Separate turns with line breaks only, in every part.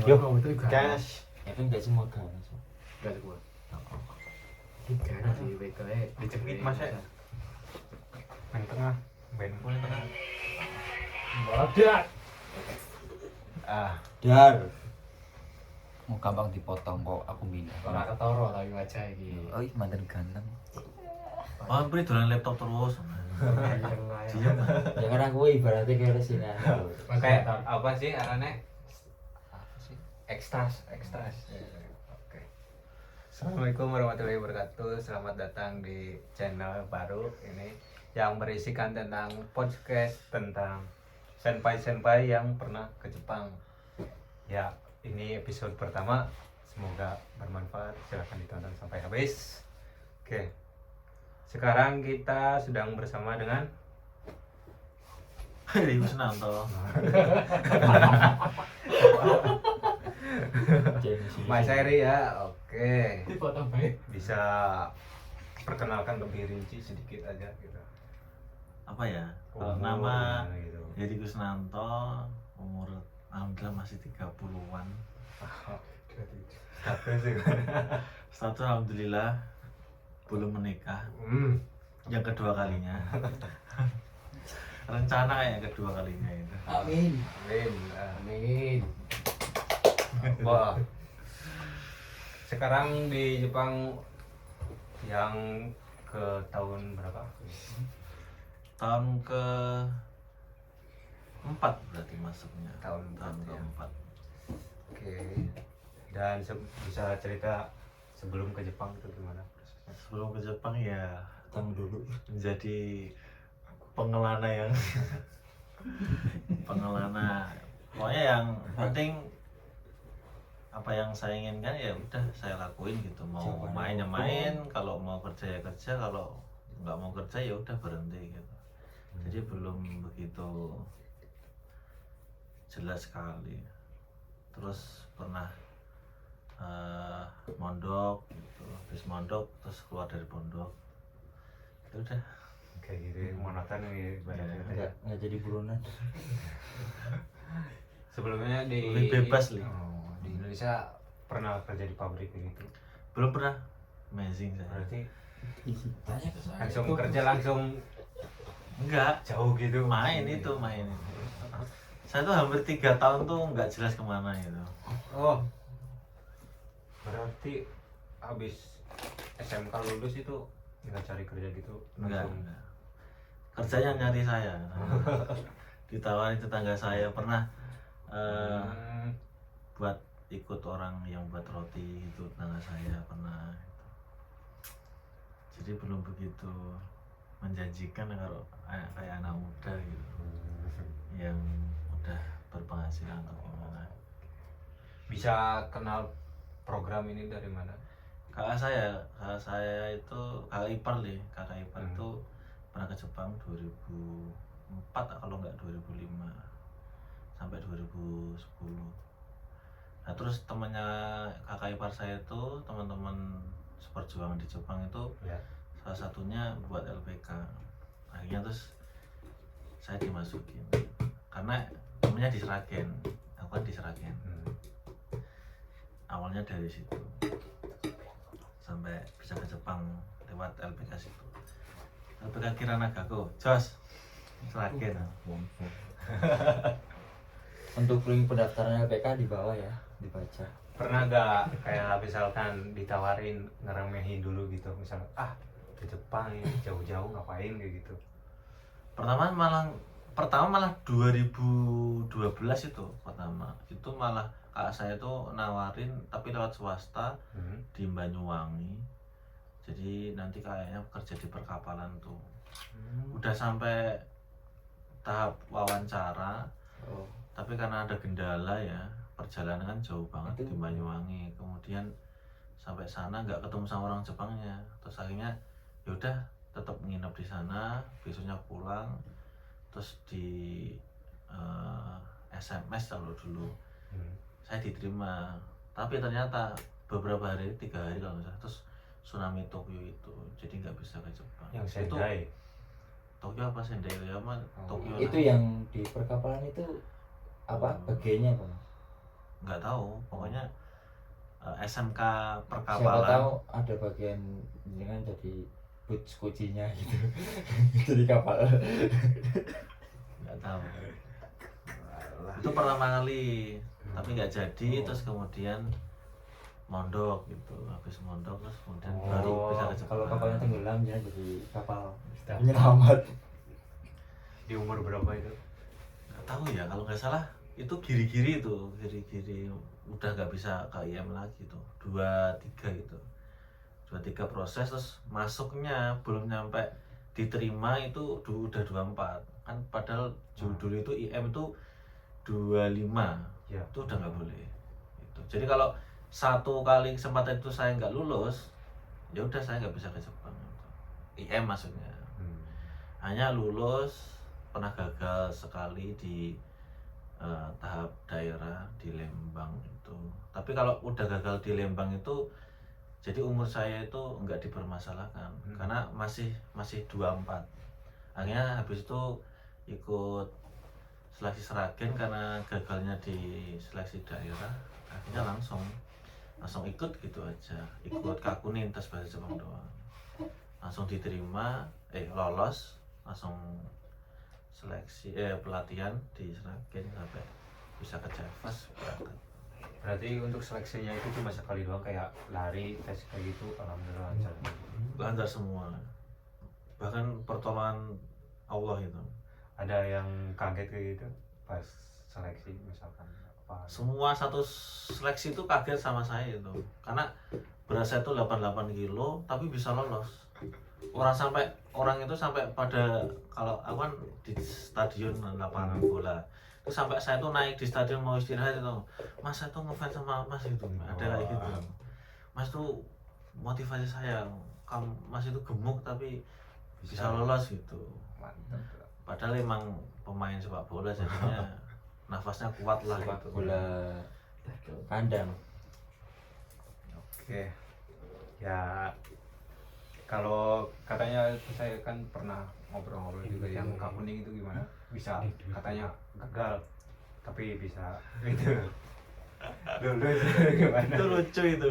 Yo,
Gas.
Tapi nggak semua kan.
Gak semua. Tiga nanti baiknya
Dicepit Mas ya. Main tengah. Main
Boleh tengah.
Wadah.
ah
Dar. Mau gampang dipotong kok aku minum.
Ora ketara tapi wajah iki.
Oh, mantan ganteng.
Oh, beri dolan laptop terus.
Diam.
Ya karena gue ibaratnya kayak resinan.
kayak apa sih arane? Apa sih? Ekstras. Oke. Assalamualaikum warahmatullahi wabarakatuh. Selamat datang di channel baru ini yang berisikan tentang podcast tentang senpai yang pernah ke Jepang. Ya, ini episode pertama. Semoga bermanfaat. Silahkan ditonton sampai habis. Oke. Sekarang kita sedang bersama dengan
Heri Kusnanto.
Mas Heri ya. Oke.
Dipotong baik.
Bisa perkenalkan lebih rinci sedikit aja gitu.
Apa ya?
Umur,
Nama
gimana gitu.
Heri Kusnanto, umur alhamdulillah masih 30-an.
Status sih.
Status alhamdulillah belum menikah. Yang kedua kalinya. Rencana yang kedua kalinya itu.
Amin.
Amin.
Amin.
Wah. Sekarang di Jepang yang ke tahun berapa?
Tahun ke 4 berarti masuknya.
Tahun
tahun
empat, ya.
keempat.
Oke. Dan bisa cerita sebelum ke Jepang itu gimana prosesnya?
Sebelum ke Jepang ya
Tang dulu.
menjadi pengelana yang pengelana. Pokoknya yang penting apa yang saya inginkan ya udah saya lakuin gitu. Mau main ya main, kalau mau kerja ya kerja, kalau nggak mau kerja ya udah berhenti gitu. Jadi belum begitu jelas sekali. Terus pernah mondok gitu, habis mondok terus keluar dari pondok itu udah
Kayak gitu monoton nih ibaratnya.
Nggak jadi buronan.
Sebelumnya di
Lebih bebas, Li.
Di Indonesia pernah kerja di pabrik gitu.
belum pernah. Amazing saya.
Berarti
Tanya ke saya.
langsung kerja langsung
Enggak,
jauh gitu.
main itu. Saya tuh hampir 3 tahun tuh nggak jelas kemana gitu.
Oh. Berarti habis SMK lulus itu nggak cari kerja gitu
Enggak.
langsung.
Kerjanya nyari saya. Ditawarin tetangga saya pernah buat ikut orang yang buat roti itu, tetangga saya pernah. Jadi belum begitu menjanjikan kalau kayak anak muda gitu yang udah berpenghasilan atau gimana.
Bisa kenal program ini dari mana?
Kakak saya itu kakak ipar itu pernah ke Jepang 2004 kalau nggak 2005 sampai 2010. Nah terus temannya kakak ipar saya itu, teman-teman seperjuangan di Jepang itu
Ya.
salah satunya buat LPK. Akhirnya terus saya dimasukin karena temennya di Sragen, aku kan di Sragen. Awalnya dari situ sampai bisa ke Jepang lewat LPK situ. LPK Kiranagaku, jos Sragen.
Untuk link pendaftaran LPK di bawah ya, dibaca.
Pernah gak kayak misalkan ditawarin ngeremehin dulu gitu, misalnya ke Jepang ya jauh-jauh ngapain kayak gitu?
Pertama malah 2012 itu pertama. Itu malah kakak saya tuh nawarin tapi lewat swasta di Banyuwangi. Jadi nanti kayaknya kerja di perkapalan tuh. Udah sampai tahap wawancara.
Oh.
Tapi karena ada kendala ya, perjalanan kan jauh banget di Banyuwangi. Kemudian sampai sana nggak ketemu sama orang Jepangnya. Terus akhirnya yaudah tetap nginep di sana, besoknya pulang. Terus di SMS kalau dulu saya diterima. Tapi ternyata beberapa hari, 3 hari kalau nggak salah, terus tsunami Tokyo itu, jadi nggak bisa ke Jepang.
Yang
Itu
Sendai.
Tokyo apa Sendai ya mah Tokyo
Itu
lah.
yang di perkapalan itu apa? Bagiannya apa?
nggak tahu, pokoknya SMK
Siapa
perkapalan.
tahu ada bagian dengan jadi boots kuncinya gitu. Jadi kapal.
Nggak tahu. Itu pertama kali, tapi nggak jadi. Terus kemudian mondok gitu, habis mondok terus kemudian baru bisa ke Jepang.
Kalau kapalnya tenggelam ya jadi kapal
Sudah.
penyelamat.
Di umur berapa itu?
Nggak tahu ya, kalau nggak salah itu giri-giri udah nggak bisa ke IM lagi tuh, 2-3 gitu, 2-3 proses. Terus masuknya belum nyampe diterima itu udah 24 kan, padahal dulu itu IM itu 25
Ya.
itu udah nggak boleh gitu. Jadi kalau satu kali kesempatan itu saya nggak lulus, ya udah saya nggak bisa ke Jepang gitu. IM maksudnya. Hanya lulus, pernah gagal sekali di tahap daerah di Lembang itu. Tapi kalau udah gagal di Lembang itu, jadi umur saya itu nggak dipermasalahkan karena masih 24. Akhirnya habis itu ikut seleksi Seragen karena gagalnya di seleksi daerah, akhirnya langsung ikut gitu aja, ikut Kakunin tes bahasa Jepang doang, langsung diterima, lolos, langsung seleksi pelatihan di Seragen sampai bisa ke Javas berangkat.
Berarti untuk seleksinya itu cuma sekali doang, kayak lari, tes kayak gitu, alhamdulillah lancar.
Lancar semua, bahkan pertolongan Allah itu.
Ada yang kaget kayak gitu pas seleksi misalkan apa?
Semua satu seleksi itu kaget sama saya itu, karena berat saya itu 88 kilo tapi bisa lolos. Orang itu sampai pada, kalau aku kan di stadion lapangan bola itu, sampai saya tuh naik di stadion mau istirahat itu, Mas saya tuh ngefans sama Mas itu, ada kayak gitu. Mas tuh motivasi saya, Mas itu gemuk tapi bisa lolos gitu.
Mantap.
Padahal emang pemain sepak bola jadinya nafasnya kuat lah
Sepak
gitu.
bola kandang.
Oke. Ya, kalau katanya saya kan pernah ngobrol-ngobrol juga yang Kakuning itu gimana? Bisa katanya gagal tapi bisa gitu. Dulu gimana?
Itu lucu itu.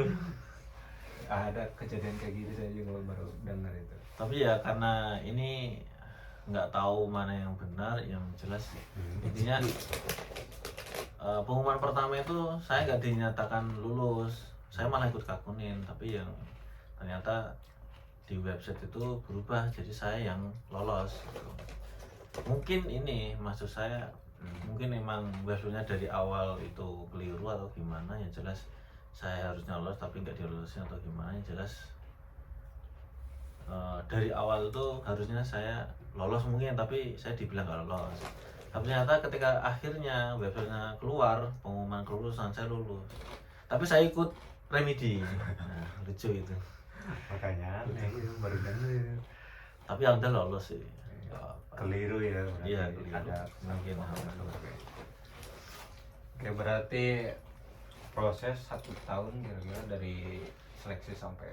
Ada kejadian kayak gitu, saya juga baru dengar itu.
Tapi ya karena ini nggak tahu mana yang benar, yang jelas intinya pengumuman pertama itu saya nggak dinyatakan lulus, saya malah ikut Kakunin, tapi yang ternyata di website itu berubah jadi saya yang lolos gitu. Mungkin ini maksud saya, mungkin emang websitenya dari awal itu keliru atau gimana, yang jelas saya harusnya lolos tapi nggak dilolosin atau gimana, yang jelas dari awal itu harusnya saya lolos mungkin, tapi saya dibilang nggak lolos. Tapi ternyata ketika akhirnya websitenya keluar pengumuman kelulusan, saya lulus, tapi saya ikut remedi. Nah, lucu itu.
Makanya itu baru dengar itu.
Tapi alhamdulillah lolos sih. Nggak apa-apa.
Keliru ya berarti.
Iya, keliru.
Ada
Mungkin.
Oke, berarti proses 1 tahun kira-kira dari seleksi sampai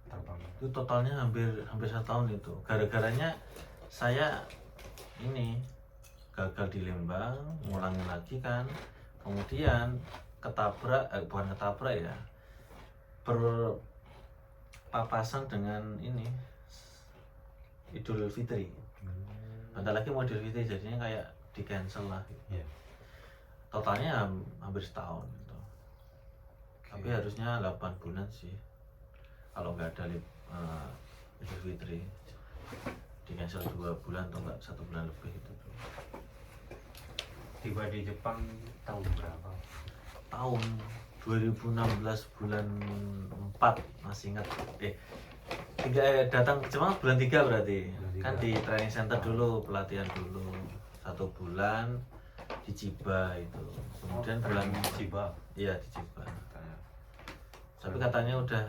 terbang.
Itu totalnya hampir 1 tahun itu. Gara-garanya saya ini gagal di Lembang, ngulangin lagi kan, kemudian bukan ketabrak ya, berpapasan dengan ini Idul Fitri. Bentar lagi mau Idul Fitri, jadinya kayak di cancel lah gitu.
Iya.
Totalnya hampir setahun gitu. Tapi harusnya 8 bulan sih kalau nggak ada Idul Fitri, di cancel 2 bulan atau enggak 1 bulan lebih gitu tuh.
Tiba di Jepang tahun berapa?
Tahun 2016 bulan 4 masih ingat. Datang ke Jepang bulan 3 berarti.
Bulan 3.
Kan di training center dulu, pelatihan dulu 1 bulan di Chiba itu. Kemudian bulan
Chiba.
iya di Chiba. Tapi katanya udah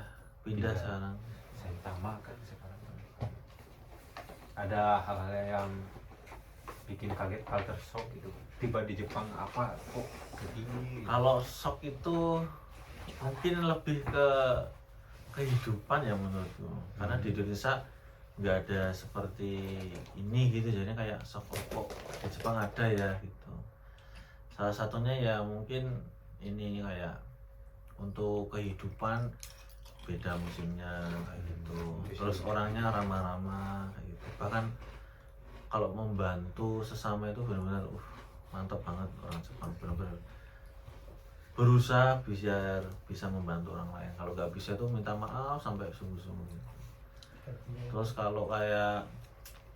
pindah
Pindah.
sekarang.
Saitama kan sekarang. Ada hal-hal yang bikin kaget, culture shock gitu. Tiba di Jepang apa kok begini?
Kalau shock itu mungkin lebih ke kehidupan ya menurutku, karena di Indonesia nggak ada seperti ini gitu, jadinya kayak shock, kok di Jepang ada ya gitu. Salah satunya ya mungkin ini kayak untuk kehidupan beda musimnya kayak gitu. Terus orangnya ramah-ramah kayak gitu. Bahkan kalau membantu sesama itu benar-benar mantap banget orang Jepang, benar-benar berusaha bisa membantu orang lain. Kalau nggak bisa tuh minta maaf sampai sungguh-sungguh. Terus kalau kayak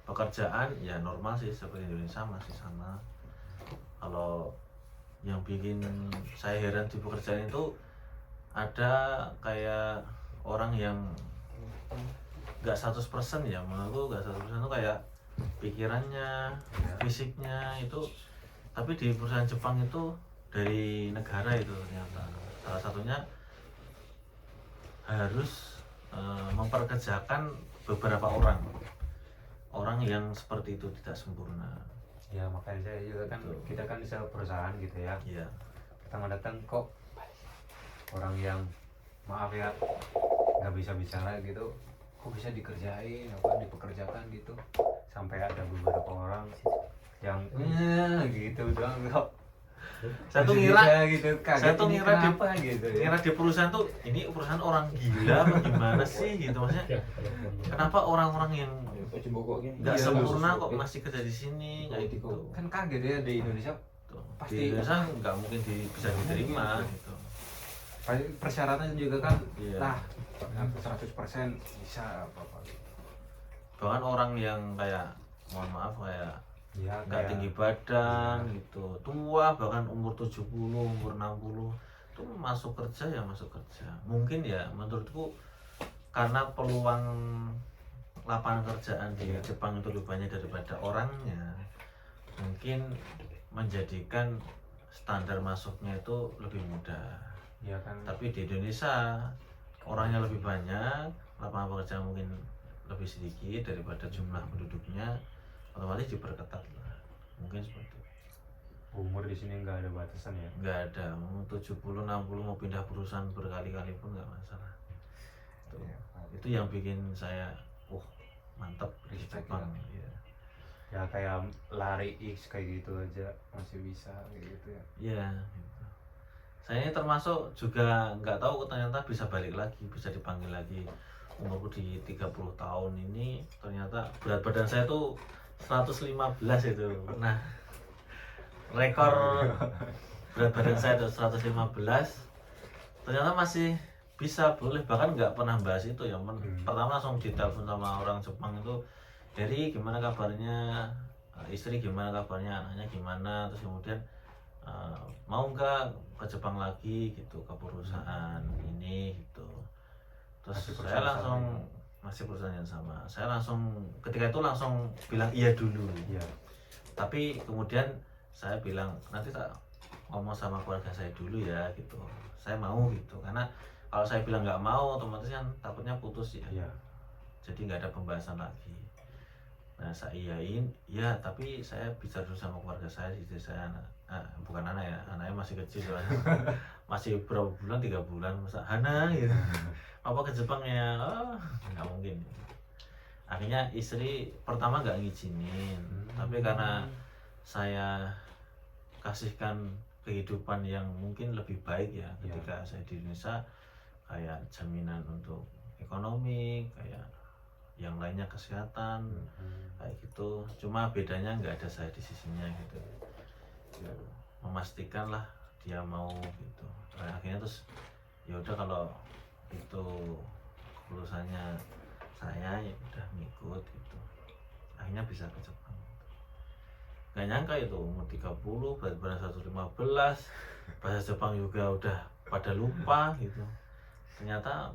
pekerjaan ya normal sih seperti Indonesia, masih sama. Kalau yang bikin saya heran di pekerjaan itu ada kayak orang yang nggak 100% ya, menurutku nggak 100% itu kayak pikirannya, fisiknya itu. Tapi di perusahaan Jepang itu dari negara itu ternyata salah satunya harus memperkerjakan beberapa orang yang seperti itu tidak sempurna.
Ya makanya saya juga kan,
Betul.
kita kan bisa perusahaan gitu ya,
Iya,
pertama datang kok orang yang maaf ya nggak bisa bicara gitu, kok bisa dikerjain dipekerjakan gitu, sampai ada beberapa orang yang gitu doang kok.
saya tuh
Masih
ngira
bisa gitu, kaget
saya tuh
ini
ngira
kenapa gitu ya.
ngira di perusahaan tuh ini perusahaan orang gila apa gimana sih gitu, maksudnya kenapa orang-orang yang nggak
Iya,
sempurna kok masih kerja di sini kayak gitu.
Kan kaget ya di Indonesia,
Tuh.
Pasti-
Di Indonesia nggak mungkin bisa diterima gitu.
persyaratan juga kan
Iya.
lah 100% bisa apa-apa gitu.
Bahkan orang yang kayak mohon maaf kayak
Ya,
nggak
kayak-
tinggi badan gitu, tua bahkan umur 70, umur 60 itu masuk kerja ya masuk kerja. Mungkin ya menurutku karena peluang lapangan kerjaan di Jepang itu lebih banyak daripada orangnya, mungkin menjadikan standar masuknya itu lebih mudah.
ya kan.
Tapi di Indonesia orangnya lebih banyak, lapangan pekerjaan mungkin lebih sedikit daripada jumlah penduduknya, otomatis diperketat lah. Mungkin seperti itu.
Umur di sini nggak ada batasan ya.
Nggak ada, mau 70, 60 mau pindah perusahaan berkali-kali pun nggak masalah.
Iya.
Itu yang bikin saya mantap di
Respect
Jepang
ya.
ya.
Ya kayak lari X kayak gitu aja masih bisa kayak gitu ya.
Iya gitu. Saya ini termasuk juga nggak tahu ternyata bisa balik lagi, bisa dipanggil lagi. Umurku di 30 tahun ini ternyata berat badan saya tuh 115 itu. Nah, rekor berat badan saya tuh 115 ternyata masih bisa, boleh, bahkan nggak pernah bahas itu ya. Pertama langsung ditelepon sama orang Jepang itu, dari gimana kabarnya, istri gimana kabarnya, anaknya gimana, terus kemudian mau nggak ke Jepang lagi gitu, ke perusahaan ini gitu. Terus
Masih
saya
perusahaan
langsung
sama
masih perusahaan yang sama, saya langsung ketika itu langsung bilang iya dulu.
Iya.
Tapi kemudian saya bilang nanti tak ngomong sama keluarga saya dulu ya gitu, saya mau gitu, karena kalau saya bilang nggak mau otomatis kan takutnya putus ya.
Iya.
Jadi nggak ada pembahasan lagi. Nah saya iyain ya, tapi saya bicara dulu sama keluarga saya, istri saya, bukan anak ya, anaknya masih kecil soalnya. Masih berapa bulan, 3 bulan, masa Hana gitu apa ke Jepang ya, nggak mungkin. Akhirnya istri pertama nggak ngizinin, tapi karena saya kasihkan kehidupan yang mungkin lebih baik ya ketika saya di Indonesia, kayak jaminan untuk ekonomi, kayak yang lainnya kesehatan, kayak gitu. Cuma bedanya nggak ada saya di sisinya gitu. Memastikan lah dia mau gitu. Nah, akhirnya terus ya udah kalau itu keputusannya saya ya udah ngikut gitu. Akhirnya bisa ke Jepang. Gak nyangka itu umur 30 berat badan 115, bahasa Jepang juga udah pada lupa gitu. Ternyata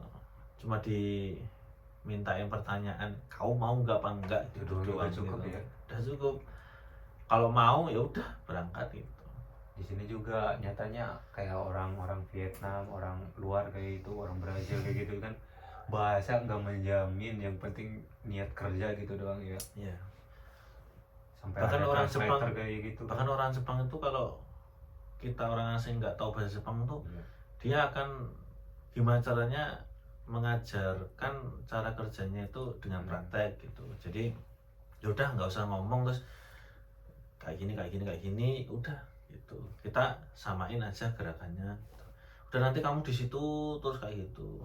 cuma dimintain pertanyaan, kau mau nggak apa enggak gitu doang
cukup
gitu.
ya.
Udah cukup. Kalau mau ya udah berangkat gitu.
Di sini juga nyatanya kayak orang-orang Vietnam, orang luar kayak gitu, orang Brazil kayak gitu kan, bahasa nggak menjamin, yang penting niat kerja gitu doang ya.
Iya.
Sampai
Bahkan
ada
orang
translator
Jepang,
kayak gitu.
bahkan orang Jepang itu kalau kita orang asing nggak tahu bahasa Jepang itu, dia akan gimana caranya mengajarkan cara kerjanya itu dengan praktek gitu. Jadi yaudah nggak usah ngomong terus kayak gini, udah gitu. Kita samain aja gerakannya gitu. Udah nanti kamu di situ terus kayak gitu.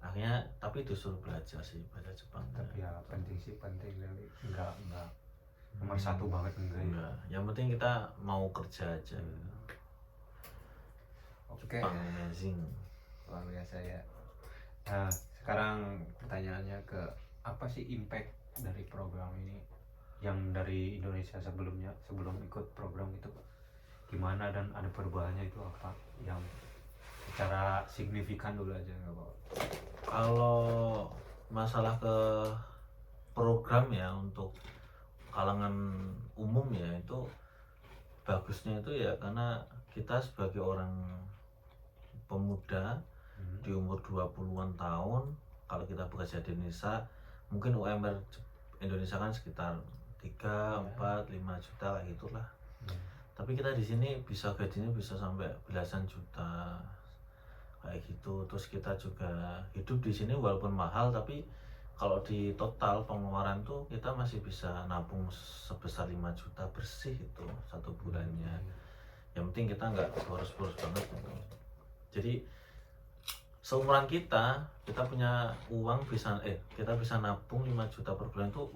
Akhirnya tapi disuruh belajar sih bahasa Jepang.
Tapi ya penting sih, penting. Enggak nomor satu banget enggak ya.
Enggak, yang penting kita mau kerja aja gitu.
Oke,
Jepang amazing.
luar biasa ya. Nah, sekarang pertanyaannya ke apa sih impact dari program ini yang dari Indonesia sebelumnya, sebelum ikut program itu gimana dan ada perubahannya itu apa yang secara signifikan dulu aja nggak apa-apa.
Kalau masalah ke program ya untuk kalangan umum ya itu bagusnya itu ya karena kita sebagai orang pemuda di umur 20-an tahun, kalau kita bekerja di Indonesia mungkin UMR Indonesia kan sekitar 3, 4, 5 juta kayak gitulah. Tapi kita di sini bisa gajinya bisa sampai belasan juta kayak gitu. Terus kita juga hidup di sini walaupun mahal, tapi kalau di total pengeluaran tuh kita masih bisa nabung sebesar 5 juta bersih itu satu bulannya. Yang penting kita nggak boros-boros banget gitu. Jadi seumuran kita punya uang kita bisa nabung 5 juta per bulan tuh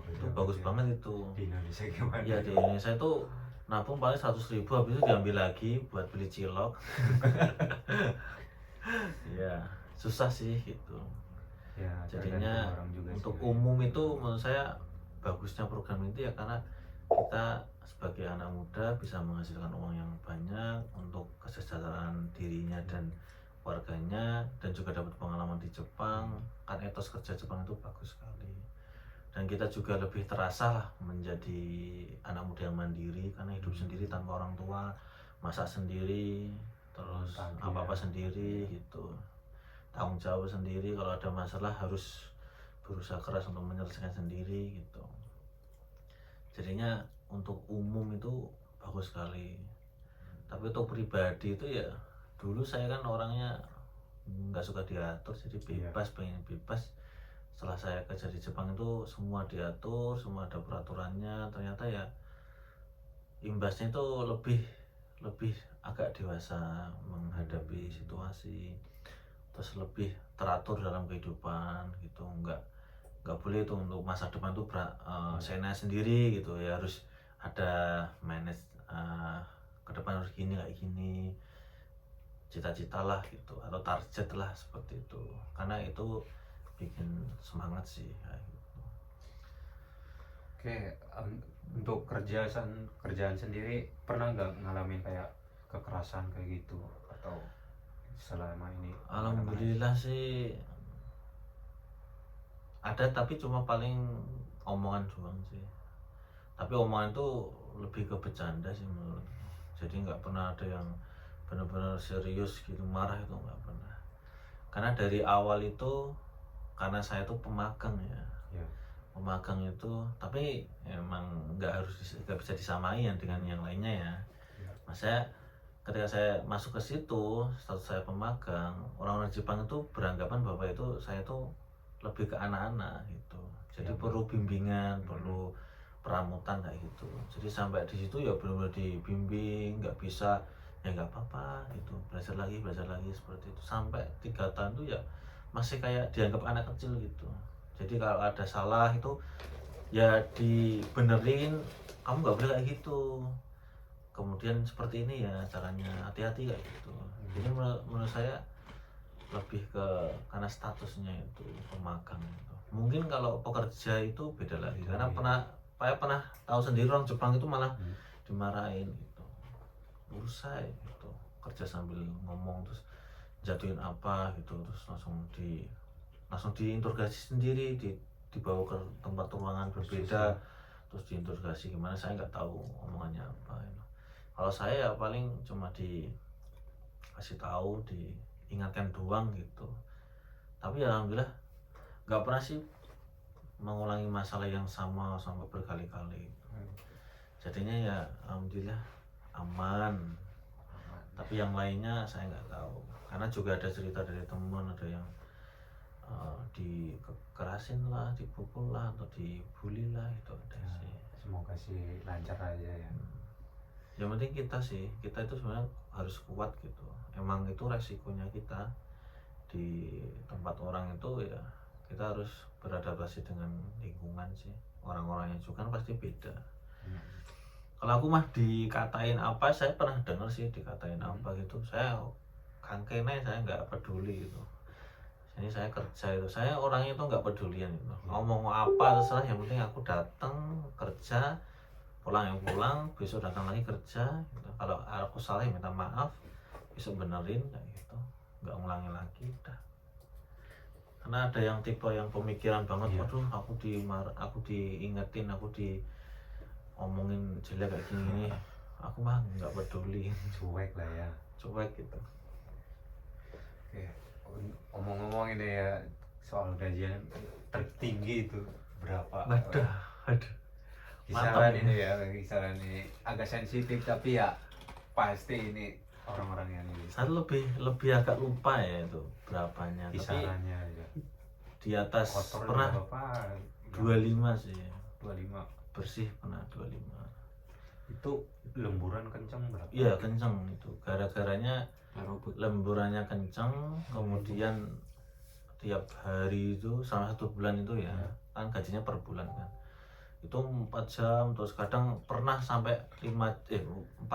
itu bagus banget itu.
Di Indonesia gimana?
Ya di Indonesia itu nabung paling 100.000 habis itu diambil lagi buat beli cilok. Ya susah sih gitu.
Ya,
Jadinya
orang juga
untuk
sih.
umum itu menurut saya bagusnya program itu ya karena kita sebagai anak muda bisa menghasilkan uang yang banyak untuk kesejahteraan dirinya dan keluarganya, dan juga dapat pengalaman di Jepang. Kan etos kerja Jepang itu bagus sekali, dan kita juga lebih terasa lah menjadi anak muda yang mandiri karena hidup sendiri tanpa orang tua, masak sendiri, terus apa-apa sendiri gitu, tanggung jawab sendiri, kalau ada masalah harus berusaha keras untuk menyelesaikan sendiri gitu. Jadinya untuk umum itu bagus sekali. Tapi untuk pribadi itu ya dulu saya kan orangnya nggak suka diatur, jadi bebas, pengen bebas. Setelah saya kerja di Jepang itu semua diatur, semua ada peraturannya. Ternyata ya imbasnya itu lebih agak dewasa menghadapi situasi, terus lebih teratur dalam kehidupan gitu. Nggak boleh itu untuk masa depan tuh saya sendiri gitu ya, harus ada manage ke depan harus gini kayak gini, cita-cita lah gitu atau target lah seperti itu, karena itu bikin semangat sih kayak gitu.
Oke, untuk kerjaan sendiri pernah nggak ngalamin kayak kekerasan kayak gitu atau selama ini?
Alhamdulillah sih ada, tapi cuma paling omongan doang sih. Tapi omongan itu lebih ke bercanda sih menurut. Jadi nggak pernah ada yang benar-benar serius gitu, marah itu nggak pernah. Karena dari awal itu karena saya tuh pemagang ya. Pemagang itu, tapi emang nggak bisa disamain dengan yang lainnya ya. Maksudnya ketika saya masuk ke situ, status saya pemagang, orang-orang Jepang itu beranggapan bahwa itu saya tuh lebih ke anak-anak gitu. Jadi perlu bimbingan, perlu peramutan kayak gitu. Jadi sampai di situ ya benar-benar dibimbing, nggak bisa ya nggak apa-apa gitu, belajar lagi seperti itu sampai 3 tahun tuh ya masih kayak dianggap anak kecil gitu. Jadi kalau ada salah itu ya dibenerin, kamu nggak boleh kayak gitu, kemudian seperti ini ya caranya, hati-hati kayak gitu. Jadi menurut saya lebih ke karena statusnya itu pemagang gitu. Mungkin kalau pekerja itu beda lagi, karena pernah tahu sendiri orang Jepang itu malah dimarahin gitu, usai gitu, kerja sambil ngomong terus jadiin apa gitu, terus langsung diinterogasi sendiri, dibawa ke tempat ruangan berbeda, terus diinterogasi gimana, saya nggak tahu omongannya apa gitu. Kalau saya ya paling cuma dikasih tahu, diingatkan doang gitu. Tapi ya alhamdulillah nggak pernah sih mengulangi masalah yang sama sampai berkali-kali. Jadinya ya alhamdulillah aman. Tapi yang lainnya saya nggak tahu, karena juga ada cerita dari teman, ada yang dikerasin lah, dipukul lah, atau dibully lah, itu ada sih.
Semoga sih lancar aja ya.
yang penting kita itu sebenarnya harus kuat gitu. Emang itu resikonya kita di tempat orang itu ya, kita harus beradaptasi dengan lingkungan sih. Orang-orangnya juga kan pasti beda. Kalau aku mah dikatain apa, saya pernah dengar sih dikatain apa gitu, saya kangkene, saya nggak peduli gitu. Jadi saya kerja itu, saya orangnya itu nggak pedulian gitu. Ngomong apa terserah, yang penting aku datang kerja, pulang yang pulang, besok datang lagi kerja gitu. Kalau aku salah ya minta maaf, besok benerin kayak gitu, nggak ngulangi lagi udah. Karena ada yang tipe yang pemikiran banget, waduh aku diingetin, aku diomongin jelek kayak gini, aku mah nggak peduli,
Cuek lah ya.
cuek gitu.
Oke. Ngomong-ngomong ini ya, soal gajian tertinggi itu berapa?
Waduh, waduh.
Kisaran
Mantap
ini ya, kisaran ini agak sensitif tapi ya pasti ini orang-orang yang ini
Saya lebih agak lupa ya itu berapanya, tapi
kisarannya ya.
di atas
Kotor
pernah
berapa?
25 sih,
25.
bersih pernah 25.
Itu lemburan kencang berapa?
Iya kenceng itu, gara-garanya lemburannya kenceng, kemudian tiap hari itu selama 1 bulan itu ya, kan gajinya per bulan kan, itu 4 jam, terus kadang pernah sampai 4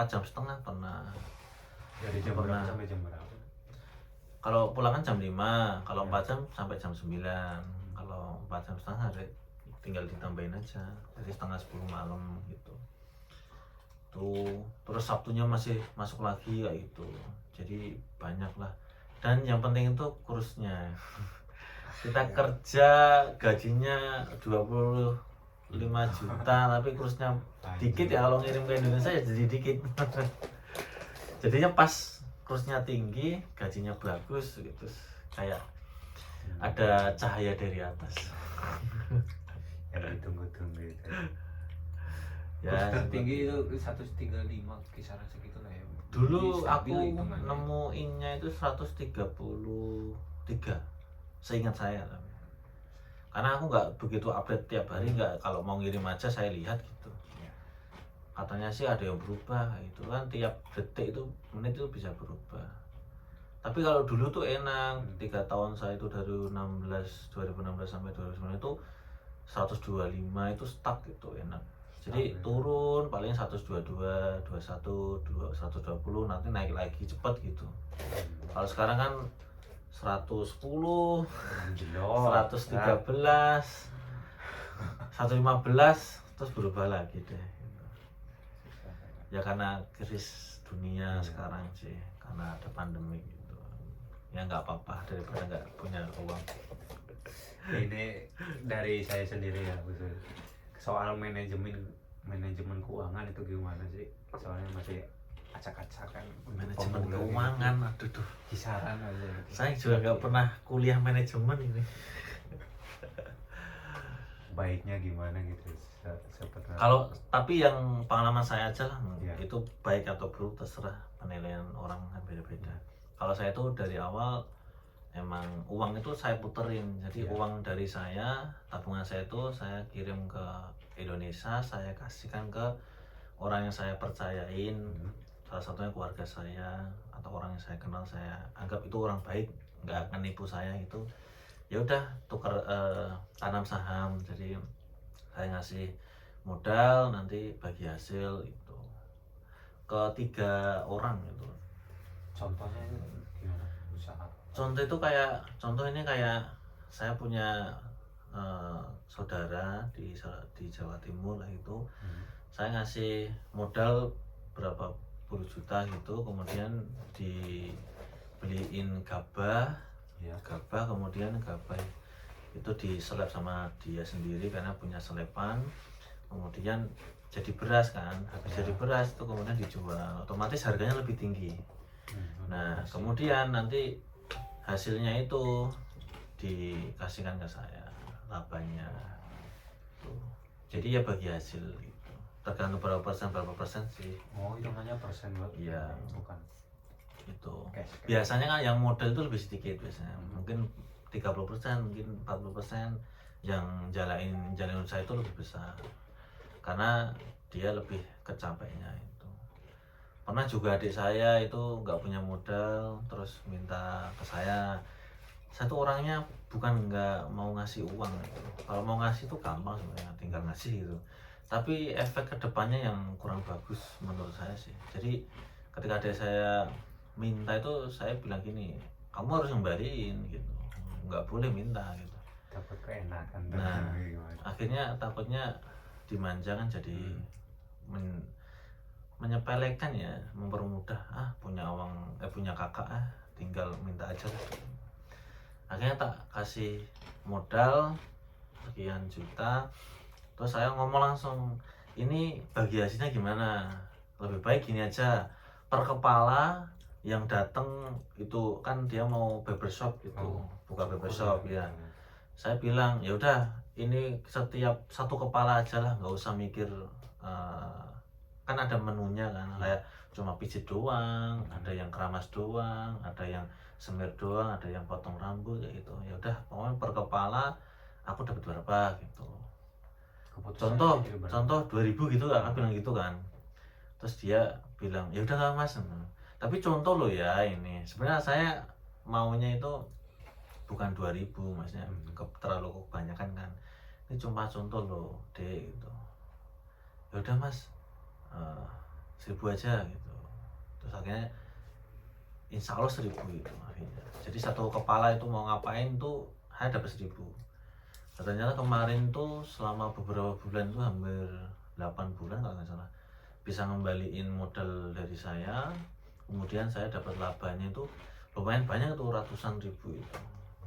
jam setengah pernah.
Dari jam
Pernah.
berapa sampai jam berapa?
Kalau pulang kan jam 5, kalau 4 jam sampai jam 9, kalau 4 jam setengah tinggal ditambahin aja, jadi setengah 10 malam gitu tuh. Terus Sabtunya masih masuk lagi kayak gitu, jadi banyak lah. Dan yang penting itu kursnya. Kita kerja gajinya 25 juta tapi kursnya dikit ya, kalau ngirim ke Indonesia ya jadi dikit. Jadinya pas kursnya tinggi, gajinya bagus gitu, kayak ada cahaya dari atas.
Yang ditunggu-tunggu itu.
Ya,
Kurs tertinggi itu 135, kisaran segitu lah ya.
dulu
Jadi stabil
aku
hitungannya.
nemuinnya itu 133, seingat saya. Karena aku nggak begitu update tiap hari, nggak, kalau mau ngirim aja saya lihat gitu. Katanya sih ada yang berubah, itu kan tiap detik itu, menit itu bisa berubah. Tapi kalau dulu tuh enak, 3 tahun saya itu dari 2016 sampai 2009 itu 125 itu stuck gitu, enak. Jadi turun paling 122, 21, 120, nanti naik lagi cepet gitu. Kalau sekarang kan 110, 113, 115, terus berubah lagi deh. Ya karena krisis dunia sekarang sih, karena ada pandemi gitu. Ya nggak apa-apa daripada nggak punya uang.
Ini dari saya sendiri ya, khusus soal manajemen keuangan itu gimana sih? Soalnya masih acak-acakan.
Manajemen
Pemula
keuangan,
gitu.
aduh tuh.
Kisaran aja gitu.
Saya juga nggak pernah kuliah manajemen ini.
Baiknya gimana gitu seperti
Kalau tapi yang pengalaman saya aja lah,
Iya.
itu baik atau buruk terserah, penilaian orang kan beda-beda. Kalau saya itu dari awal emang uang itu saya puterin, jadi
Iya.
uang dari saya, tabungan saya itu saya kirim ke Indonesia, saya kasihkan ke orang yang saya percayain, salah satunya keluarga saya atau orang yang saya kenal, saya anggap itu orang baik, nggak akan nipu saya gitu. Ya udah tukar tanam saham, jadi saya ngasih modal, nanti bagi hasil itu ke 3 orang gitu.
contohnya itu gimana usaha?
Contoh itu kayak, contoh ini kayak saya punya saudara di Jawa Timur lah itu, saya ngasih modal berapa puluh juta gitu, kemudian dibeliin gabah, kemudian gabah itu diseleb sama dia sendiri karena punya selepan, kemudian jadi beras kan, habis jadi beras itu kemudian dijual, otomatis harganya lebih tinggi. Nah kemudian nanti hasilnya itu dikasihkan ke saya, labanya tuh. Jadi ya bagi hasil gitu, tergantung berapa persen sih.
Oh, hitungannya persen buat
Iya.
bukan
Itu
cash.
biasanya kan yang modal itu lebih sedikit biasanya, mungkin 30%, mungkin 40%. Yang jalanin usaha itu lebih besar karena dia lebih kecapeknya itu. Pernah juga adik saya itu nggak punya modal terus minta ke saya. Saya tuh orangnya bukan nggak mau ngasih uang gitu. Kalau mau ngasih tuh gampang sebenarnya, tinggal ngasih gitu. Tapi efek kedepannya yang kurang bagus menurut saya sih. Jadi ketika adik saya minta itu saya bilang gini, kamu harus ngembaliin gitu, nggak boleh minta gitu.
Dapat keenakan tuh.
Nah,
Gimana?
akhirnya takutnya dimanjakan jadi menyepelekan ya, mempermudah punya uang punya kakak tinggal minta aja lah. Akhirnya tak kasih modal sekian juta, terus saya ngomong langsung, ini bagi hasilnya gimana, lebih baik gini aja, per kepala yang datang itu kan dia mau barbershop gitu, buka barbershop ya. Saya bilang ya udah, ini setiap satu kepala aja lah, nggak usah mikir kan ada menunya kan, kayak cuma pijit doang, ada yang keramas doang, ada yang semir doang, ada yang potong rambut kayak gitu. Ya udah, pokoknya per kepala aku dapat berapa gitu. Contoh 2000 gitu kan, aku bilang gitu kan. Terus dia bilang ya udah lah mas, tapi contoh lo ya, ini sebenarnya saya maunya itu bukan 2000, maksudnya terlalu kebanyakan kan, ini cuma contoh lo deh gitu. Ya udah mas, 1000 aja gitu. Terus akhirnya insya Allah 1000 gitu akhirnya. Jadi satu kepala itu mau ngapain tuh saya dapat 1000. Ternyata kemarin tuh selama beberapa bulan tuh hampir 8 bulan kalau nggak salah bisa ngembaliin modal dari saya. Kemudian saya dapat labanya itu lumayan banyak tuh, ratusan ribu itu.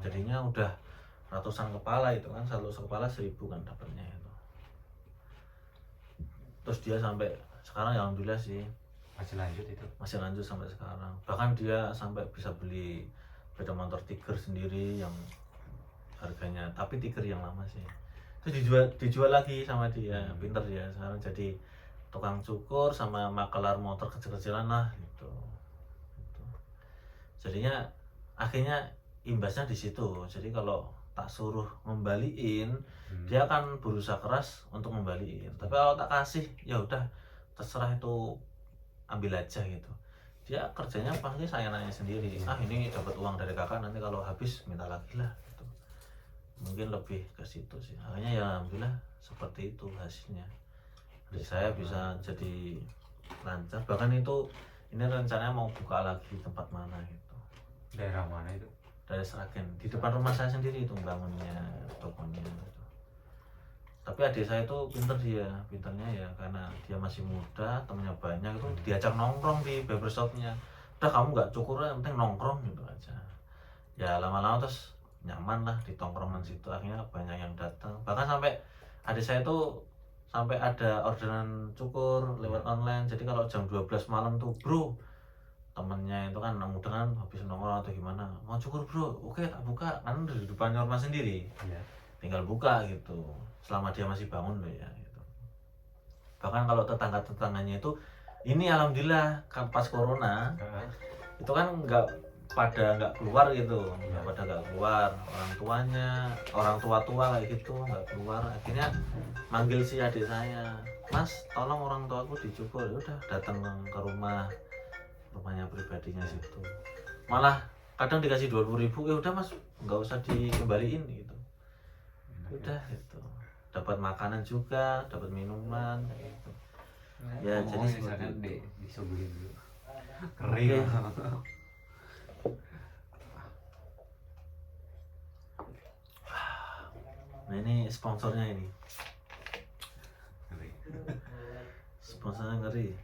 Jadinya udah ratusan kepala itu kan, satu kepala 1000 kan dapatnya itu. Terus dia sampai sekarang ya alhamdulillah sih
Masih lanjut itu.
masih lanjut sampai sekarang. Bahkan dia sampai bisa beli sepeda motor Tiger sendiri yang harganya, tapi Tiger yang lama sih, itu dijual lagi sama dia. Pinter dia sekarang jadi tukang cukur sama makelar motor kecil-kecilan lah gitu. Jadinya akhirnya imbasnya di situ. Jadi kalau tak suruh ngembaliin, dia akan berusaha keras untuk ngembaliin. Tapi kalau tak kasih ya udah terserah, itu ambil aja gitu. Dia kerjanya pasti saya nanya sendiri, ini dapat uang dari kakak, nanti kalau habis minta lagi lah gitu. Mungkin lebih ke situ sih. Akhirnya ya alhamdulillah seperti itu hasilnya. Jadi saya bisa jadi lancar. Bahkan itu ini rencananya mau buka lagi tempat mana gitu.
Daerah mana itu?
Dari Sragen, di depan rumah saya sendiri itu bangunnya tokonya gitu. Tapi adik saya itu pinternya ya karena dia masih muda, temennya banyak, itu diajak nongkrong di barbershopnya. Udah kamu nggak cukur, yang penting nongkrong gitu aja. Ya lama-lama terus nyaman lah di tongkrongan situ, akhirnya banyak yang datang. Bahkan sampai adik saya itu sampai ada orderan cukur lewat online. Jadi kalau jam 12 malam tuh, bro, temennya itu kan muda kan, habis nongkrong atau gimana, mau cukur bro, oke tak buka, kan di depan rumah sendiri, tinggal buka gitu, selama dia masih bangun loh ya gitu. Bahkan kalau tetangga-tetangganya itu, ini alhamdulillah kan pas corona itu kan nggak keluar gitu, nggak keluar, orang tua kayak gitu nggak keluar. Akhirnya manggil si adik saya, mas tolong orang tuaku dicukur. Ya udah, datang ke rumahnya pribadinya situ, malah kadang dikasih 20.000, ya udah mas nggak usah dikembaliin gitu. Udah gitu, dapat makanan juga, dapat minuman kayak gitu. Ya jadi
misalkan disuguhin dulu.
kering. Nah ini sponsornya, ini sponsornya ngeri.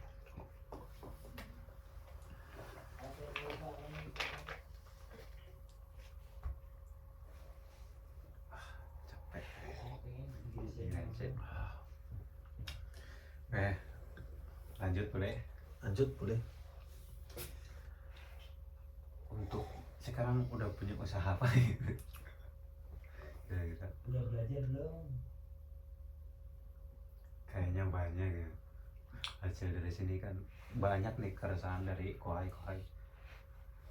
Lanjut boleh.
Untuk sekarang udah punya usaha apa gitu? Kira-kira
Udah belajar belum?
kayaknya banyak ya. Hasil dari sini kan banyak nih, keresahan dari kohai.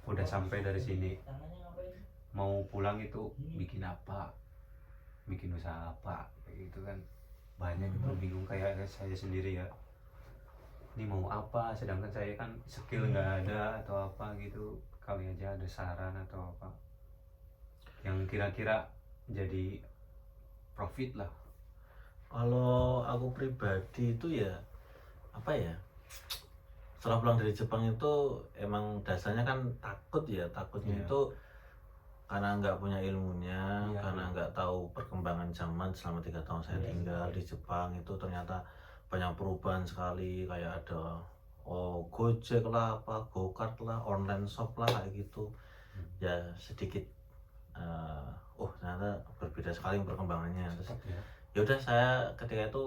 Udah sampai dari sini, mau pulang itu bikin apa, bikin usaha apa kayak gitu kan. Banyak itu bingung, kayak saya sendiri ya, ini mau apa, sedangkan saya kan skill nggak ada atau apa gitu. Kali aja ada saran atau apa yang kira-kira jadi profit lah.
Kalau aku pribadi itu ya apa ya, setelah pulang dari Jepang itu emang dasarnya kan takut ya, takutnya
Iya.
itu karena nggak punya ilmunya,
Iya,
karena
iya.
nggak tahu perkembangan zaman selama 3 tahun saya
Iya,
tinggal di Jepang itu ternyata banyak perubahan sekali, kayak ada Gojek lah, apa Gokart lah, online shop lah kayak gitu. Ya sedikit ternyata berbeda sekali perkembangannya. Terus
Cepat ya.
ya udah, saya ketika itu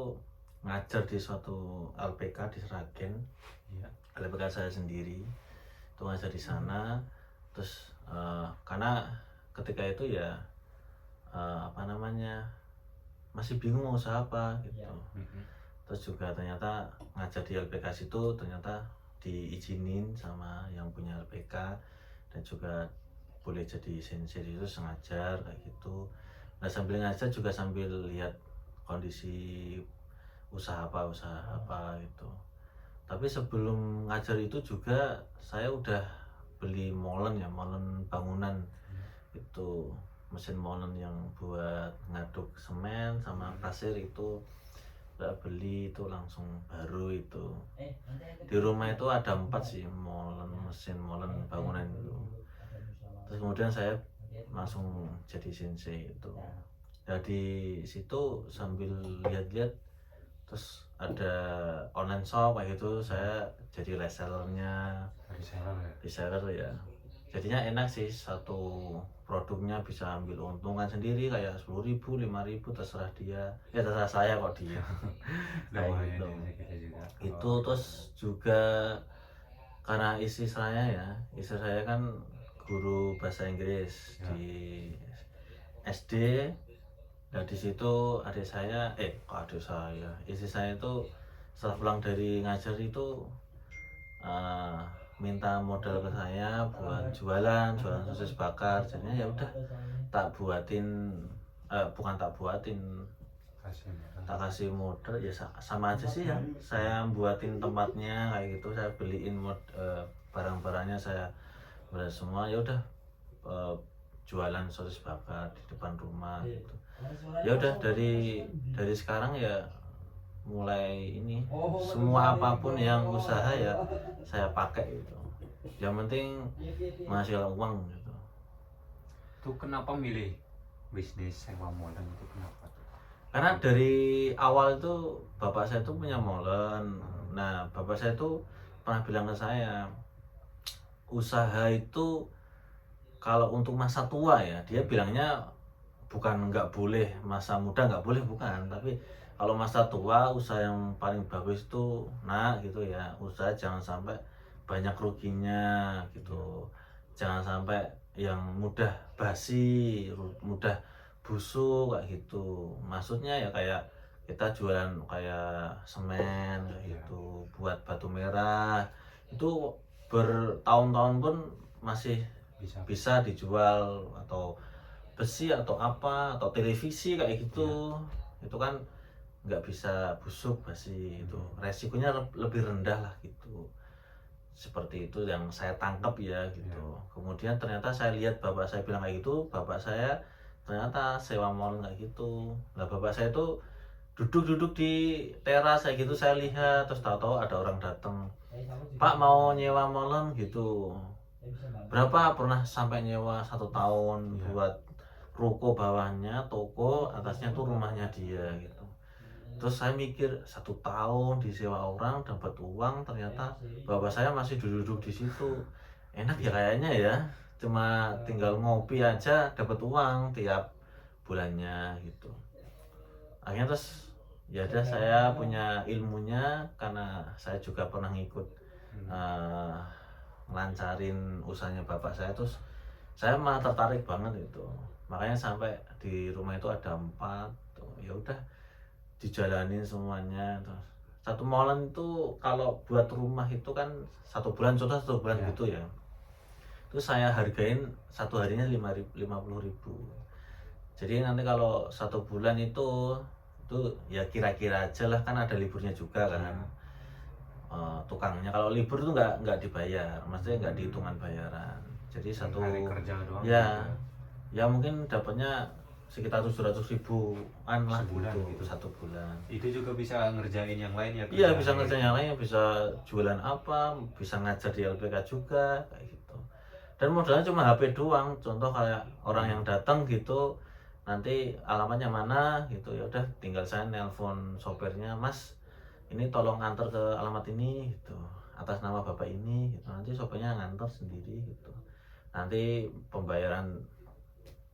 ngajar di suatu LPK di Sragen,
Iya.
LPK saya sendiri itu ngajar di sana. Terus karena ketika itu ya apa namanya, masih bingung mau usaha apa gitu.
Mm-mm.
Terus juga ternyata ngajar di LPK situ ternyata diizinin sama yang punya LPK, dan juga boleh jadi sensei itu sengajar kayak gitu. Nah sambil ngajar juga sambil lihat kondisi usaha apa gitu. Tapi sebelum ngajar itu juga saya udah beli molen ya, molen bangunan. Itu mesin molen yang buat ngaduk semen sama pasir itu udah beli, itu langsung baru itu. Di rumah itu ada 4 sih molen, mesin molen bangunan itu. Terus kemudian saya langsung jadi sensei itu. Ya di situ sambil lihat-lihat, terus ada online shop kayak gitu, saya jadi resellernya. Reseller ya, jadinya enak sih, satu produknya bisa ambil untungan sendiri kayak 10.000, 5.000 terserah dia, ya terserah saya kok dia. Kayak
Lumayan
gitu.
ya, kita juga.
Itu terus juga karena istri saya kan guru bahasa Inggris
Ya.
di SD. Nah di situ istri saya itu setelah pulang dari ngajar itu minta modal ke saya buat jualan sosis bakar. Jadinya ya udah tak buatin, bukan tak buatin,
Kasih ya.
tak kasih modal ya, sama aja sih ya. Saya buatin tempatnya kayak gitu, saya beliin barang-barangnya, saya beli semua. Ya udah jualan sosis bakar di depan rumah gitu. Ya udah dari sekarang ya mulai ini, semua apapun yang usaha ya saya pakai gitu. Yang penting menghasilkan uang gitu.
Itu kenapa milih bisnis sewa molen itu, kenapa tuh?
Karena dari awal itu bapak saya tuh punya molen. Nah bapak saya tuh pernah bilang ke saya, usaha itu kalau untuk masa tua ya, dia bilangnya bukan nggak boleh, masa muda nggak boleh, bukan, tapi kalau masa tua usaha yang paling bagus itu gitu ya, usaha jangan sampai banyak ruginya gitu, jangan sampai yang mudah basi, mudah busuk kayak gitu. Maksudnya ya kayak kita jualan kayak semen kayak gitu, buat batu merah itu bertahun-tahun pun masih bisa dijual, atau besi atau apa, atau televisi kayak gitu. Itu kan nggak bisa busuk basi, itu resikonya lebih rendah lah gitu. Seperti itu yang saya tangkap ya gitu. Kemudian ternyata saya lihat bapak saya bilang kayak gitu, bapak saya ternyata sewa mall kayak gitu. Nah bapak saya itu duduk di teras kayak gitu, saya lihat, terus tahu-tahu ada orang datang, Pak mau nyewa molen gitu. Berapa? Pernah sampai nyewa 1 tahun buat ruko bawahnya, toko atasnya tuh rumahnya dia gitu. Terus saya mikir 1 tahun disewa orang dapat uang, ternyata bapak saya masih duduk di situ. Enak ya kayaknya ya, cuma tinggal ngopi aja dapat uang tiap bulannya gitu. Akhirnya terus ya udah, saya punya ilmunya karena saya juga pernah ngikut ngelancarin usahanya bapak saya, terus saya malah tertarik banget itu. Makanya sampai di rumah itu ada 4 tuh. Ya udah dijalanin semuanya. Terus 1 molen itu kalau buat rumah itu kan 1 bulan, contoh 1 bulan gitu ya. Terus saya hargain 1 harinya 50.000. Jadi nanti kalau 1 bulan itu ya kira-kira aja lah, kan ada liburnya juga kan. tukangnya. Kalau libur tuh nggak dibayar, maksudnya nggak dihitungan bayaran. Jadi satu
hari kerja doang
ya
gitu.
ya mungkin dapatnya sekitar 700 ribuan lah
Sebulan
gitu,
gitu.
1 bulan.
Itu juga bisa ngerjain yang lain ya?
Iya,
kerjaan
bisa
lain.
ngerjain yang lain, bisa jualan apa, bisa ngajar di LPK juga kayak gitu. Dan modalnya cuma HP doang. Contoh kayak orang yang datang gitu, nanti alamatnya mana gitu, ya udah tinggal saya nelpon sopirnya, Mas, ini tolong antar ke alamat ini gitu, atas nama bapak ini gitu. Nanti sopirnya ngantar sendiri gitu. Nanti pembayaran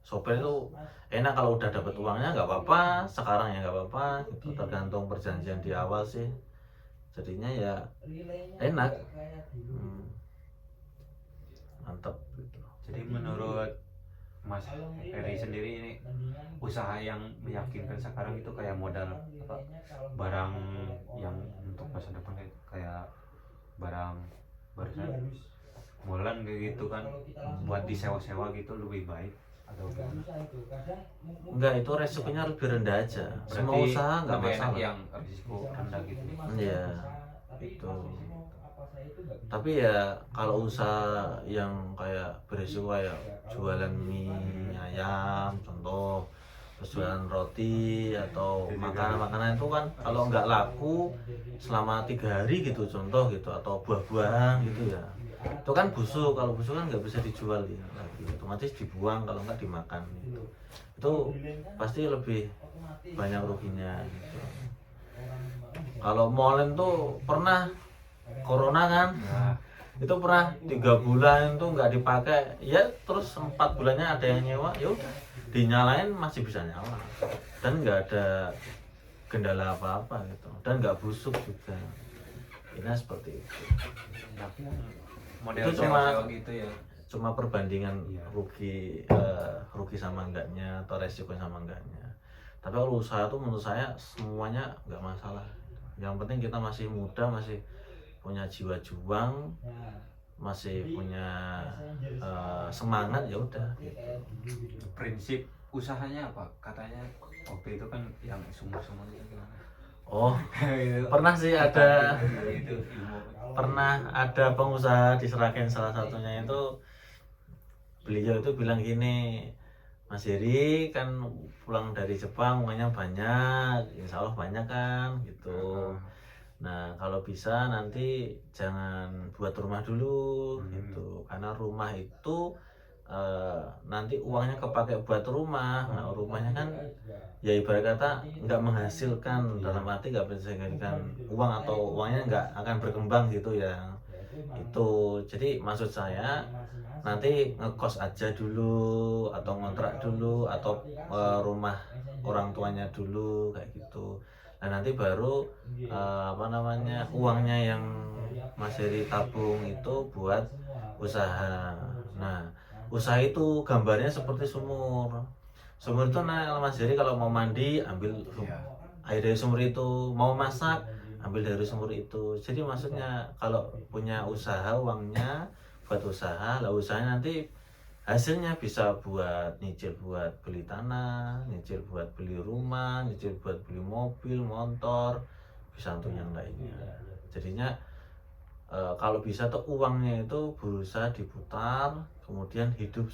sopir itu enak, kalau udah dapat uangnya nggak apa-apa, sekarang ya nggak apa-apa gitu, tergantung perjanjian di awal sih. Jadinya ya enak. Mantap gitu.
Jadi menurut Mas Eri sendiri ini usaha yang meyakinkan sekarang itu kayak modal apa, barang yang untuk masa depan kayak barang barusan molen kayak gitu kan, buat disewa-sewa gitu lebih baik atau gimana?
Enggak, itu resikonya lebih rendah aja. Semua
Berarti
usaha nggak
lebih enak
masalah.
yang risiko rendah gitu.
Iya, itu. Tapi ya kalau usaha yang kayak beresiko kayak jualan mie ayam contoh, terus jualan roti atau makanan-makanan itu kan kalau nggak laku selama 3 hari gitu contoh gitu, atau buah-buahan gitu ya, itu kan busuk. Kalau busuk kan nggak bisa dijual ya lagi, otomatis dibuang kalau nggak dimakan gitu. Itu pasti lebih banyak ruginya gitu. Kalau molen tuh pernah corona kan, itu pernah 3 bulan tuh nggak dipakai ya, terus 4 bulannya ada yang nyewa, ya udah dinyalain masih bisa nyala dan nggak ada kendala apa-apa gitu, dan nggak busuk juga. Ini seperti itu.
Model
Itu cuma
sewa-sewa gitu ya.
cuma perbandingan
Iya.
rugi sama enggaknya atau resiko sama enggaknya. Tapi kalau usaha tuh menurut saya semuanya nggak masalah. Yang penting kita masih muda, masih punya jiwa juang, masih punya semangat, ya udah gitu.
Prinsip usahanya apa? Katanya waktu itu kan yang sumur-sumur itu gimana?
Oh,
Gitu.
pernah sih ada
Itu ilmu.
pernah ada pengusaha di Seragen, salah satunya itu beliau itu bilang gini, Mas Heri kan pulang dari Jepang uangnya banyak, insya Allah banyak kan gitu. Nah kalau bisa nanti jangan buat rumah dulu gitu, karena rumah itu nanti uangnya kepake buat rumah. Nah rumahnya kan ya ibarat kata nggak menghasilkan, dalam arti nggak bisa menghasilkan uang atau uangnya nggak akan berkembang gitu ya. Itu jadi maksud saya nanti ngekos aja dulu atau ngontrak dulu atau rumah orang tuanya dulu kayak gitu. Nah nanti baru uangnya yang Mas Heri tabung itu buat usaha. Nah usaha itu gambarnya seperti sumur. Sumur itu Mas Heri kalau mau mandi ambil air dari sumur itu, mau masak ambil dari sumur itu. Jadi maksudnya kalau punya usaha, uangnya buat usaha, lah usahanya nanti hasilnya bisa buat nyicil, buat beli tanah, nyicil buat beli rumah, nyicil buat beli mobil, motor, bisa untuk yang lainnya. Jadinya kalau bisa tuh uangnya itu berusaha diputar, kemudian hidup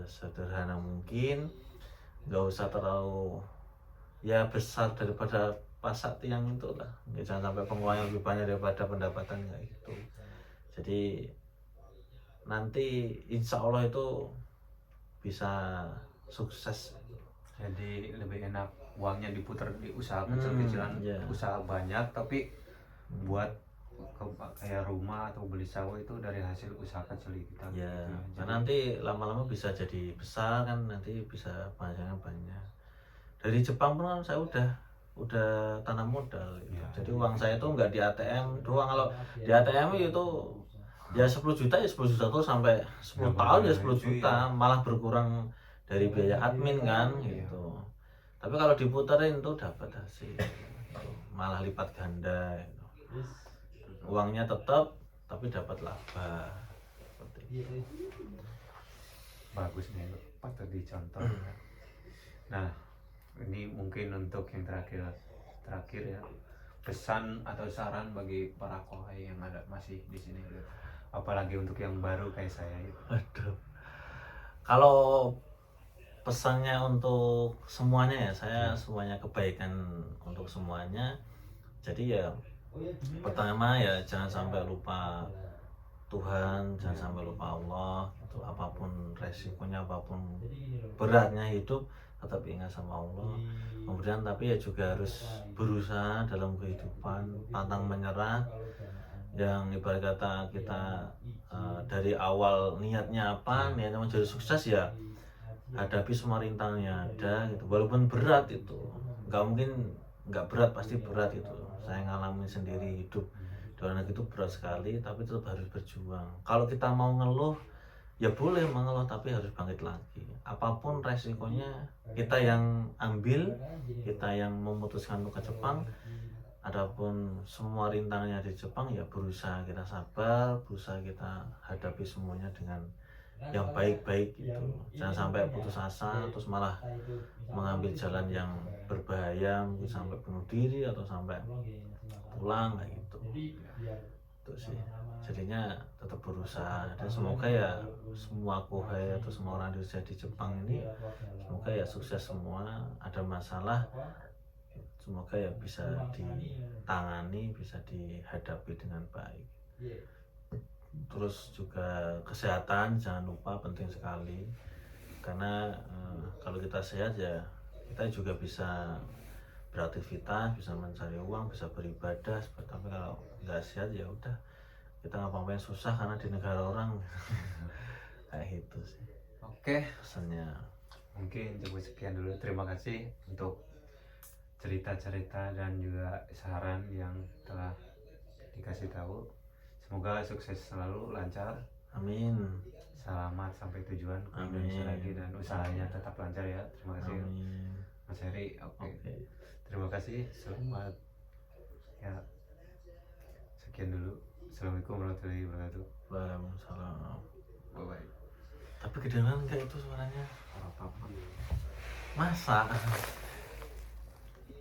sederhana mungkin, nggak usah terlalu ya besar daripada pasak tiang itu lah, jangan sampai pengeluaran lebih banyak daripada pendapatan kayak gitu. Jadi nanti insya Allah itu bisa sukses.
Jadi lebih enak uangnya diputar di usaha kecil-kecilan, usaha banyak tapi buat kayak rumah atau beli sawah itu dari hasil usaha kecil kita.
Ya,
gitu.
nah nanti lama-lama bisa jadi besar kan, nanti bisa panjangnya banyak. Dari Jepang pun kan saya udah tanam modal gitu. Jadi uang saya itu nggak di ATM doang. Kalau di ATM itu ya 10 juta ya 10 juta tuh sampai 10 tahun ya 10 juta, malah berkurang dari biaya admin kan gitu. Tapi kalau diputerin tuh dapat hasil gitu. Malah lipat ganda gitu. Uangnya tetap tapi dapat laba seperti itu.
Bagus nih, patut dicontoh. Nah ini mungkin untuk yang terakhir ya, pesan atau saran bagi para kohai yang ada masih di sini gitu. Apalagi untuk yang baru kayak saya gitu.
Aduh. Kalau pesannya untuk semuanya ya, saya semuanya kebaikan untuk semuanya. Jadi ya pertama ya jangan sampai lupa Tuhan, jangan sampai lupa Allah. Itu apapun resikonya, apapun beratnya hidup, tetap ingat sama Allah. Kemudian tapi ya juga harus berusaha dalam kehidupan, pantang menyerah. Yang ibarat kata kita dari awal niatnya apa, niatnya mau jadi sukses ya hadapi semua rintangannya ada gitu, walaupun berat itu nggak mungkin nggak berat, pasti berat itu. Saya ngalamin sendiri hidup di luar negeri itu berat sekali, tapi tetap harus berjuang. Kalau kita mau ngeluh ya boleh mengeluh, tapi harus bangkit lagi. Apapun resikonya kita yang ambil, kita yang memutuskan untuk ke Jepang. Adapun semua rintangannya di Jepang ya berusaha kita sabar, berusaha kita hadapi semuanya dengan yang baik-baik gitu. Jangan sampai putus asa terus malah mengambil jalan yang berbahaya, mungkin sampai bunuh diri atau sampai pulang kayak gitu. Itu sih. Jadinya tetap berusaha, dan semoga ya semua kohai atau semua orang Indonesia di Jepang ini semoga ya sukses semua. Ada masalah semoga ya bisa ditangani, bisa dihadapi dengan baik. Terus juga kesehatan jangan lupa, penting sekali, karena kalau kita sehat ya kita juga bisa beraktivitas, bisa mencari uang, bisa beribadah. Tapi kalau nggak sehat ya udah, kita ngapain susah karena di negara orang. Kayak gitu sih.
Oke,
Pesannya.
mungkin cukup sekian dulu. Terima kasih untuk cerita-cerita dan juga saran yang telah dikasih tahu. Semoga sukses selalu, lancar,
Amin.
selamat sampai tujuan ke
Amin.
Indonesia lagi, dan usahanya tetap lancar ya. Terima kasih
Amin.
Mas Heri. Oke.
Oke.
Terima kasih. Selamat. Ya. Sekian dulu. Assalamualaikum warahmatullahi wabarakatuh.
Waalaikumsalam.
Bye bye.
Tapi kedengaran kayak itu suaranya.
Apa-apa.
Masa?